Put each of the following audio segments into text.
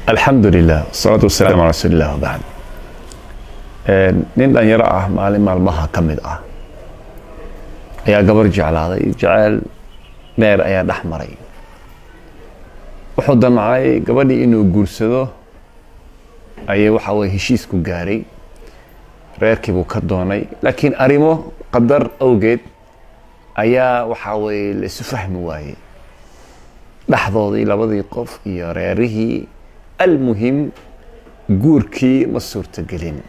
الحمد لله والصلاة والسلام على رسول الله وبعد. nin dhalinyaro ah maalin maalmaha ka mid ah ayaa gabar jeclaaday jacayl dheer ayaa dhex maray. Wuxuu damcay gabadhii inuu guursado ayay waxa way heshiis ku gaaray, reerkii buu ka doonay, laakiin arrimo qadar awgeed ayaa waxa way la isu fahmi waayay dhaxdoodii labadii qof iyo reerihii. المهم guurkii ma suurtagelin.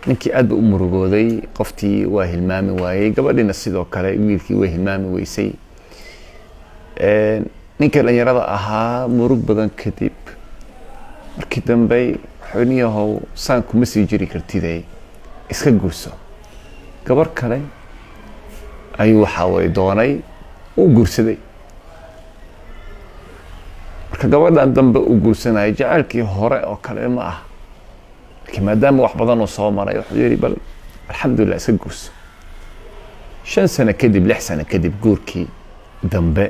ninkii aad u murugooday, qoftii waa hilmaami waayay, gabadhina sidoo kale wiilkii way hilmaami weysay. ninka dhalinyarada ahaa murug badan kadib markii dambe xuniyahow saan kuma sii jiri kartide iska guurso. gabar kale ayuu waxa way doonay u guursaday. marka gabadhan dambe u guursanay jacaylkii hore oo kale ma ah, laakiin maadaama wax badan oo soo maray wuxuu yiri bal alxamdulillah iska guurso. 5 sano kadib 6 sano kadib guurkii dambe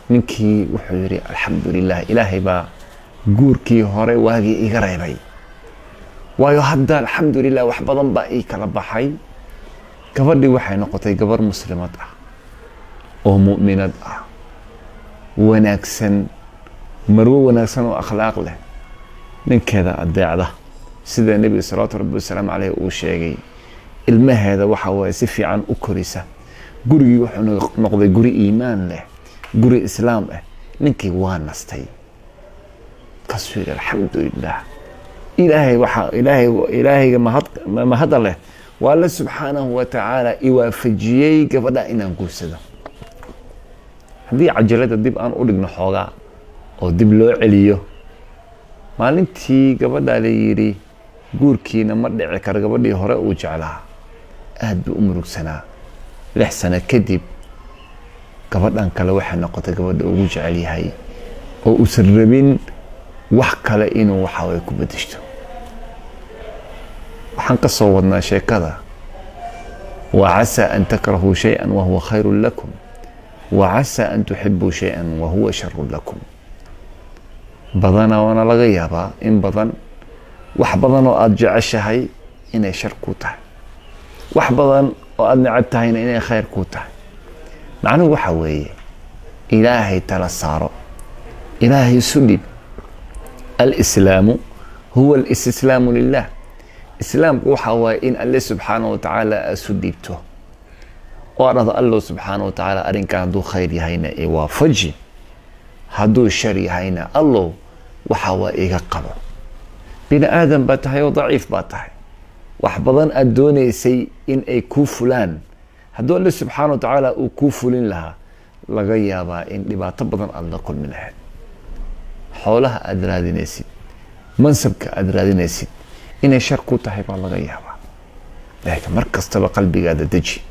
ninkii wuxuu yiri alxamdulillah ilaahay baa guurkii hore waagii iga reebay, waayo hadda alxamdulillah wax badan baa ii kala baxay. gabadhii waxay noqotay gabar muslimad ah oo mu'minad ah, wanaagsan, marwo wanaagsan oo akhlaaq leh, ninkeeda adeecda sida nabiga sallallahu alayhi wasallam alayhi uu sheegay. ilmaheeda waxa way si fiican u korisa. gurigii wuxuu noqday guri iimaan leh, guri islaam ah. ninkii waa nastay kasoo alxamdulillah. ilaahay ma hada leh walla subhanahu wa ta'ala iwaafajiyay gabadha inaan guursado. haddii cajalada dib aan u dhigno xoogaa oo dib loo celiyo, maalintii gabadha la yiri guurkiina ma dhici karo, gabadhii hore uu jeclaa aad buu u murugsanaa. 6 sano kadib gabadhan kale waxay noqotay gabadha ugu jecel yahay oo uusan rabin wax kale inuu waxa way ku bedeshto. waxaan ka soo wadnaa sheekada وعسى أن تكرهوا شيئا وهو خير لكم وعسى أن تحبوا شيئا وهو شر لكم. بدنا وانا laga yaabaa in badan wax badan oo aad jeceshahay inay shar ku tahay, wax badan oo aad neceb tahay inay khayr ku tahay. macnuhu waxa weeye ilaahay tala saaro, ilaahay sudib. al-islaamu huwa al-istislaamu lillah. islaamku waxa waaye in Allah subhanahu wa ta'ala sudibto oo arada Allah subhanahu wa ta'ala arrinkan hadduu khayr yahayna ee waafaji, hadduu shar yahayna Allah waxa waa iga qabo. bini aadam baa tahay oo daciif baa tahay, wax badan aad doonaysay in ay ku fulaan hadduu Allah subhanahu wa ta'ala uu ku fulin lahaa laga yaabaa in dhibaato badan aad la kulmi lahayd. xoolaha aad raadinaysid, mansabka aad raadinaysid inay shar ku tahay baa laga yaabaa. laakiin mar kastaba qalbigaada deji.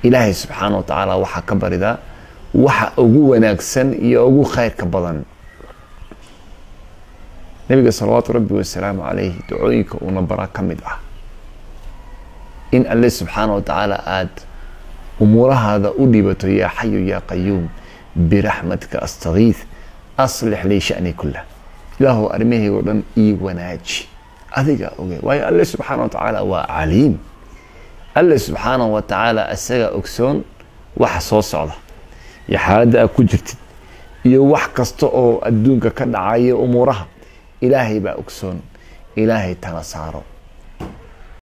ilaahay subhanahu wa ta'ala waxa ka baridaa waxa ugu wanaagsan iyo ugu khayrka badan. nabiga sallallahu rabbi wa sallam alayhi ducooyinka una bara kamid ah in Allah subhanahu wa ta'ala aad umurahaada u dhibato ya hayyu ya qayyum bi rahmatika astaghith aslih li sha'ni kullah. ilaahu armihi oo dhan ii wanaaji adiga oge, waayo Allah subhanahu wa ta'ala waa aliim. Allah subhanahu wa ta'ala asaga ogsoon waxa soo socda iyo xaaladda ku jirtid iyo wax kasta oo adduunka ka dhacaya umuraha. ilaahay baa ogsoon. ilaahay tala saaro.